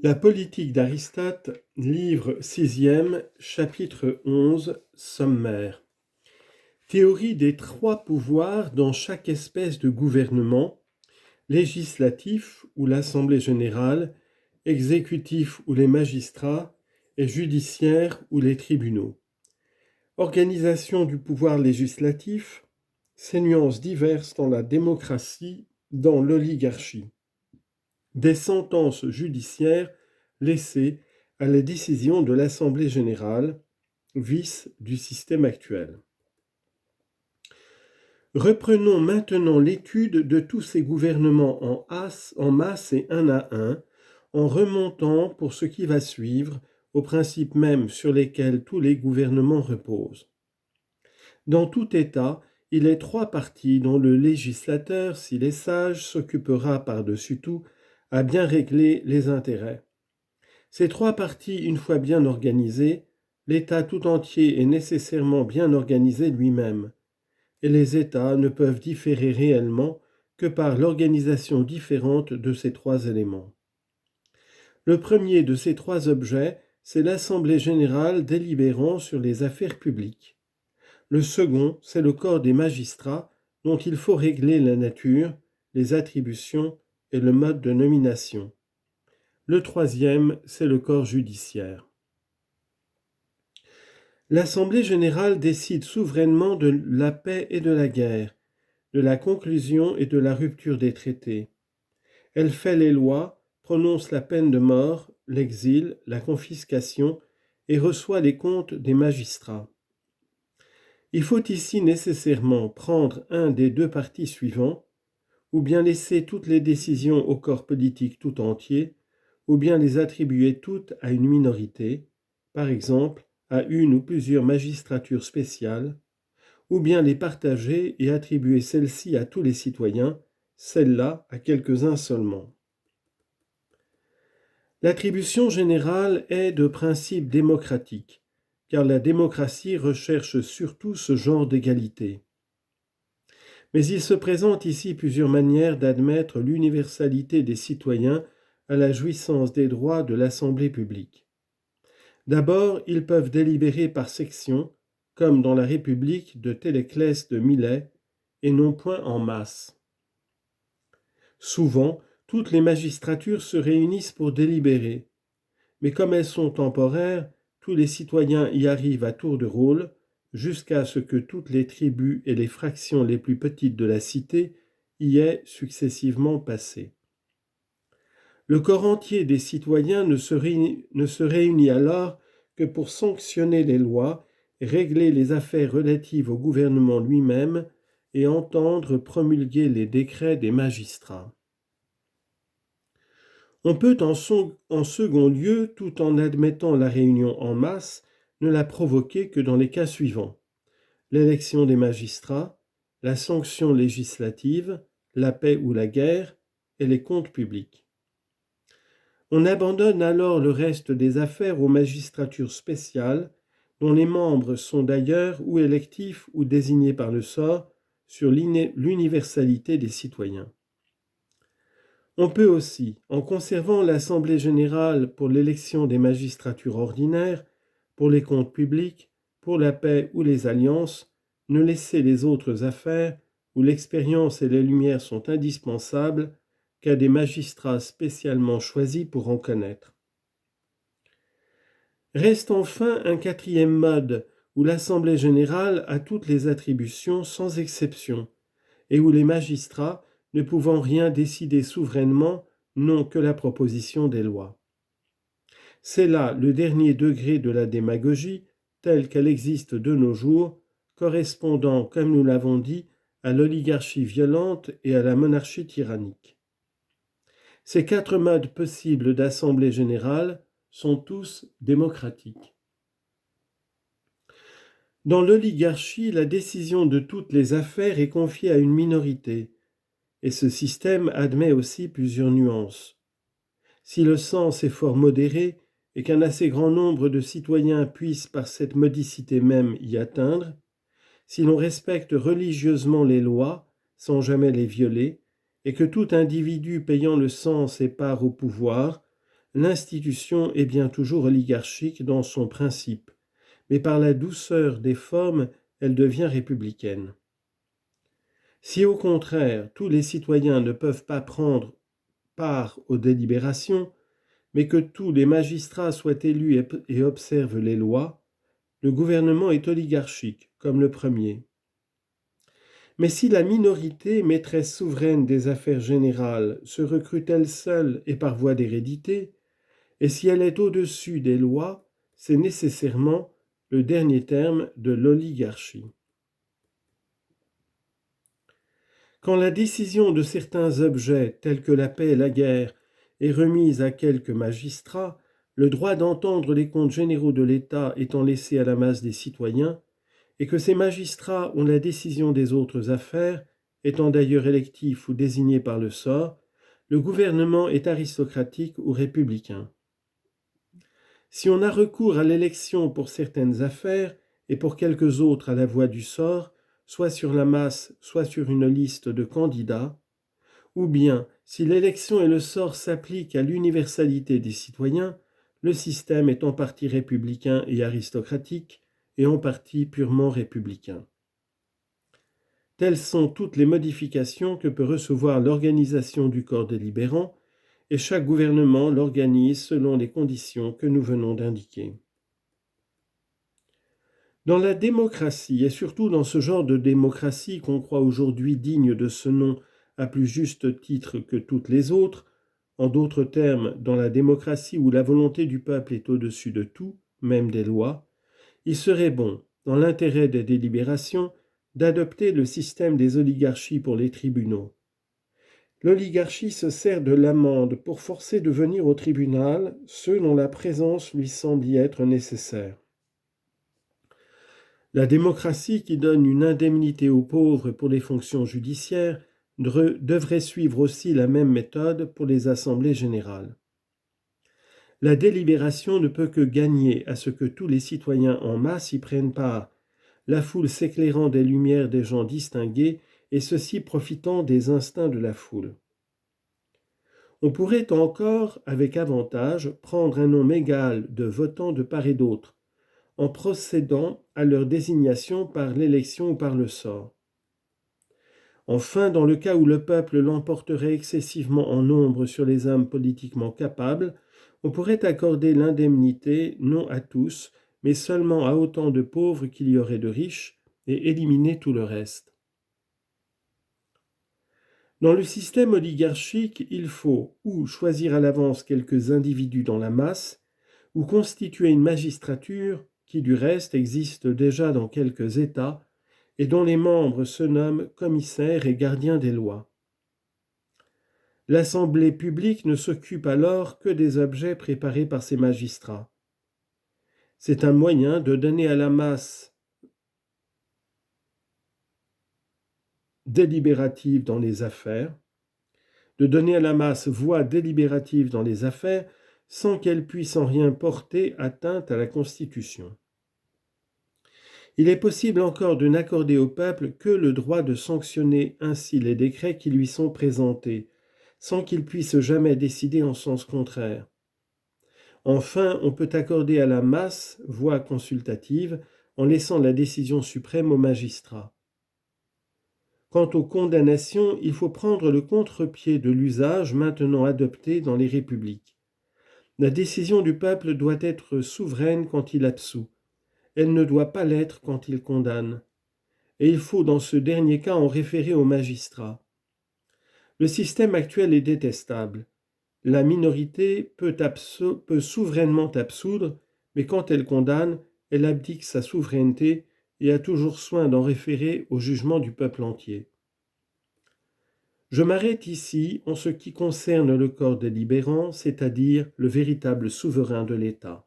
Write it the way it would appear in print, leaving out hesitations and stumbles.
La politique d'Aristote, livre 6e, chapitre 11, sommaire. Théorie des trois pouvoirs dans chaque espèce de gouvernement, législatif ou l'Assemblée générale, exécutif ou les magistrats, et judiciaire ou les tribunaux. Organisation du pouvoir législatif, ses nuances diverses dans la démocratie, dans l'oligarchie. Des sentences judiciaires laissées à la décision de l'Assemblée générale, vice du système actuel. Reprenons maintenant l'étude de tous ces gouvernements en masse et un à un, en remontant pour ce qui va suivre aux principes mêmes sur lesquels tous les gouvernements reposent. Dans tout État, il est trois parties dont le législateur, s'il est sage, s'occupera par-dessus tout à bien régler les intérêts. Ces trois parties, une fois bien organisées, l'État tout entier est nécessairement bien organisé lui-même, et les États ne peuvent différer réellement que par l'organisation différente de ces trois éléments. Le premier de ces trois objets, c'est l'Assemblée générale délibérant sur les affaires publiques. Le second, c'est le corps des magistrats, dont il faut régler la nature, les attributions et le mode de nomination. Le troisième, c'est le corps judiciaire. L'Assemblée générale décide souverainement de la paix et de la guerre, de la conclusion et de la rupture des traités. Elle fait les lois, prononce la peine de mort, l'exil, la confiscation et reçoit les comptes des magistrats. Il faut ici nécessairement prendre un des deux partis suivants, ou bien laisser toutes les décisions au corps politique tout entier, ou bien les attribuer toutes à une minorité, par exemple à une ou plusieurs magistratures spéciales, ou bien les partager et attribuer celles-ci à tous les citoyens, celles-là à quelques-uns seulement. L'attribution générale est de principe démocratique, car la démocratie recherche surtout ce genre d'égalité. Mais il se présente ici plusieurs manières d'admettre l'universalité des citoyens à la jouissance des droits de l'Assemblée publique. D'abord, ils peuvent délibérer par section, comme dans la République de Télésclès de Milet, et non point en masse. Souvent, toutes les magistratures se réunissent pour délibérer, mais comme elles sont temporaires, tous les citoyens y arrivent à tour de rôle, jusqu'à ce que toutes les tribus et les fractions les plus petites de la cité y aient successivement passé. Le corps entier des citoyens ne se réunit alors que pour sanctionner les lois, régler les affaires relatives au gouvernement lui-même et entendre promulguer les décrets des magistrats. On peut en second lieu, tout en admettant la réunion en masse, ne la provoquer que dans les cas suivants: l'élection des magistrats, la sanction législative, la paix ou la guerre et les comptes publics. On abandonne alors le reste des affaires aux magistratures spéciales, dont les membres sont d'ailleurs ou électifs ou désignés par le sort, sur l'universalité des citoyens. On peut aussi, en conservant l'Assemblée générale pour l'élection des magistratures ordinaires, pour les comptes publics, pour la paix ou les alliances, ne laisser les autres affaires, où l'expérience et les lumières sont indispensables, qu'à des magistrats spécialement choisis pour en connaître. Reste enfin un quatrième mode, où l'Assemblée générale a toutes les attributions sans exception, et où les magistrats, ne pouvant rien décider souverainement, n'ont que la proposition des lois. C'est là le dernier degré de la démagogie, telle qu'elle existe de nos jours, correspondant, comme nous l'avons dit, à l'oligarchie violente et à la monarchie tyrannique. Ces quatre modes possibles d'assemblée générale sont tous démocratiques. Dans l'oligarchie, la décision de toutes les affaires est confiée à une minorité, et ce système admet aussi plusieurs nuances. Si le sens est fort modéré et qu'un assez grand nombre de citoyens puissent par cette modicité même y atteindre, si l'on respecte religieusement les lois sans jamais les violer, et que tout individu payant le sens ait part au pouvoir, l'institution est bien toujours oligarchique dans son principe, mais par la douceur des formes, elle devient républicaine. Si au contraire tous les citoyens ne peuvent pas prendre part aux délibérations, mais que tous les magistrats soient élus et observent les lois, le gouvernement est oligarchique, comme le premier. Mais si la minorité, maîtresse souveraine des affaires générales, se recrute elle seule et par voie d'hérédité, et si elle est au-dessus des lois, c'est nécessairement le dernier terme de l'oligarchie. Quand la décision de certains objets, tels que la paix et la guerre, est remise à quelques magistrats, le droit d'entendre les comptes généraux de l'État étant laissé à la masse des citoyens, et que ces magistrats ont la décision des autres affaires, étant d'ailleurs électifs ou désignés par le sort, le gouvernement est aristocratique ou républicain. Si on a recours à l'élection pour certaines affaires et pour quelques autres à la voie du sort, soit sur la masse, soit sur une liste de candidats, ou bien si l'élection et le sort s'appliquent à l'universalité des citoyens, le système est en partie républicain et aristocratique, et en partie purement républicain. Telles sont toutes les modifications que peut recevoir l'organisation du corps délibérant, et chaque gouvernement l'organise selon les conditions que nous venons d'indiquer. Dans la démocratie, et surtout dans ce genre de démocratie qu'on croit aujourd'hui digne de ce nom à plus juste titre que toutes les autres, en d'autres termes, dans la démocratie où la volonté du peuple est au-dessus de tout, même des lois, il serait bon, dans l'intérêt des délibérations, d'adopter le système des oligarchies pour les tribunaux. L'oligarchie se sert de l'amende pour forcer de venir au tribunal ceux dont la présence lui semble y être nécessaire. La démocratie qui donne une indemnité aux pauvres pour les fonctions judiciaires devrait suivre aussi la même méthode pour les assemblées générales. La délibération ne peut que gagner à ce que tous les citoyens en masse y prennent part, la foule s'éclairant des lumières des gens distingués et ceux-ci profitant des instincts de la foule. On pourrait encore, avec avantage, prendre un nombre égal de votants de part et d'autre, en procédant à leur désignation par l'élection ou par le sort. Enfin, dans le cas où le peuple l'emporterait excessivement en nombre sur les hommes politiquement capables, on pourrait accorder l'indemnité non à tous, mais seulement à autant de pauvres qu'il y aurait de riches, et éliminer tout le reste. Dans le système oligarchique, il faut ou choisir à l'avance quelques individus dans la masse, ou constituer une magistrature qui du reste existe déjà dans quelques États et dont les membres se nomment commissaires et gardiens des lois. L'Assemblée publique ne s'occupe alors que des objets préparés par ces magistrats. C'est un moyen de donner à la masse délibérative dans les affaires, de donner à la masse voix délibérative dans les affaires sans qu'elle puisse en rien porter atteinte à la Constitution. Il est possible encore de n'accorder au peuple que le droit de sanctionner ainsi les décrets qui lui sont présentés, sans qu'il puisse jamais décider en sens contraire. Enfin, on peut accorder à la masse voix consultative en laissant la décision suprême aux magistrats. Quant aux condamnations, il faut prendre le contre-pied de l'usage maintenant adopté dans les républiques. La décision du peuple doit être souveraine quand il absout. Elle ne doit pas l'être quand il condamne. Et il faut dans ce dernier cas en référer aux magistrats. Le système actuel est détestable. La minorité peut souverainement absoudre, mais quand elle condamne, elle abdique sa souveraineté et a toujours soin d'en référer au jugement du peuple entier. Je m'arrête ici en ce qui concerne le corps délibérant, c'est-à-dire le véritable souverain de l'État.